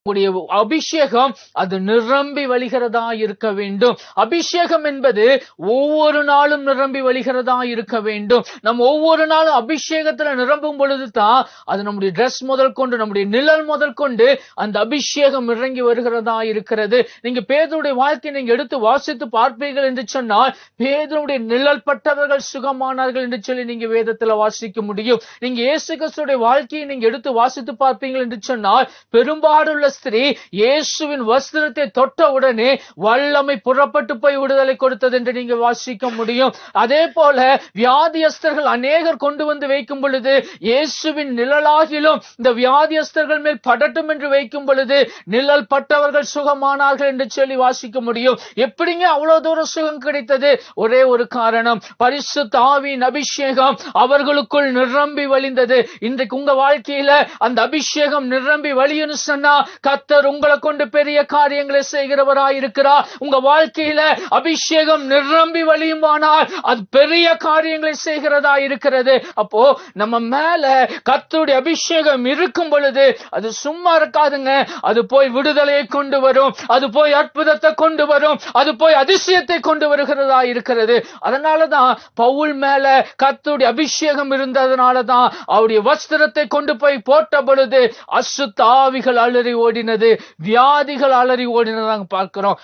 உடைய அபிஷேகம் அது நிரம்பி வழிகிறதா இருக்க வேண்டும். அபிஷேகம் என்பது ஒவ்வொரு நாளும் நிரம்பி வழிகிறதா இருக்க வேண்டும். நம்ம ஒவ்வொரு நாளும் அபிஷேகத்துல நிரம்பும் பொழுது தான் அது நம்முடைய ட்ரெஸ் முதல் கொண்டு, நம்முடைய நிழல் முதல் கொண்டு அந்த அபிஷேகம் இறங்கி வருகிறதா இருக்கிறது. நீங்க பேதுருடைய வாழ்க்கையை நீங்க எடுத்து வாசித்து பார்ப்பீர்கள் என்று சொன்னால், பேதுருடைய நிழல் பட்டவர்கள் சுகமானார்கள் என்று சொல்லி நீங்க வேதத்துல வாசிக்க முடியும். நீங்க இயேசு கிறிஸ்துடைய வாழ்க்கையை நீங்க எடுத்து வாசித்து பார்ப்பீர்கள் என்று சொன்னால், பெரும்பாடுள்ள ஸ்திரீ இயேசுவின் வஸ்திரத்தை தொட்ட உடனே வல்லமை புறப்பட்டு போய் விடுதலை கொடுத்தது என்று நீங்க வாசிக்க முடியும். அதே போல வியாதியஸ்தர்கள் அநேகர் கொண்டு வந்து வைக்கும் பொழுது, இயேசுவின் நிழலாகிலும் இந்த வியாதியஸ்தர்கள் மேல் படட்டும் என்று வைக்கும் பொழுது நிழல் பட்டவர்கள் சுகமானார்கள் என்று சொல்லி வாசிக்க முடியும். எப்படிங்க அவ்வளவு தூரம் சுகம் கிடைத்தது? ஒரே ஒரு காரணம், பரிசுத்த ஆவியின் அபிஷேகம் அவர்களுக்குள் நிரம்பி வழிந்தது. இன்றைக்கு உங்க வாழ்க்கையில அந்த அபிஷேகம் நிரம்பி வழியுன்னு சொன்னா, கர்த்தர் உங்களை கொண்டு பெரிய காரியங்களை செய்கிறவராய் இருக்கிறார். உங்க வாழ்க்கையில அபிஷேகம் நிரம்பி வழியுமானால் அது பெரிய காரியங்களை செய்கிறதா இருக்கிறது. அப்போ நம்ம மேல கர்த்தருடைய அபிஷேகம் இருக்கும் பொழுது அது சும்மா இருக்காதுங்க. அது போய் விடுதலையை கொண்டு வரும், அது போய் அற்புதத்தை கொண்டு வரும், அது போய் அதிசயத்தை கொண்டு வருகிறதா இருக்கிறது. அதனாலதான் பவுல் மேல கர்த்தருடைய அபிஷேகம் இருந்ததுனாலதான் அவருடைய வஸ்திரத்தை கொண்டு போய் போட்ட பொழுது அசுத்த ஆவிகள் அலறி ஓடினது, வியாதிகள் அலறி ஓடினதாக பார்க்கிறோம்.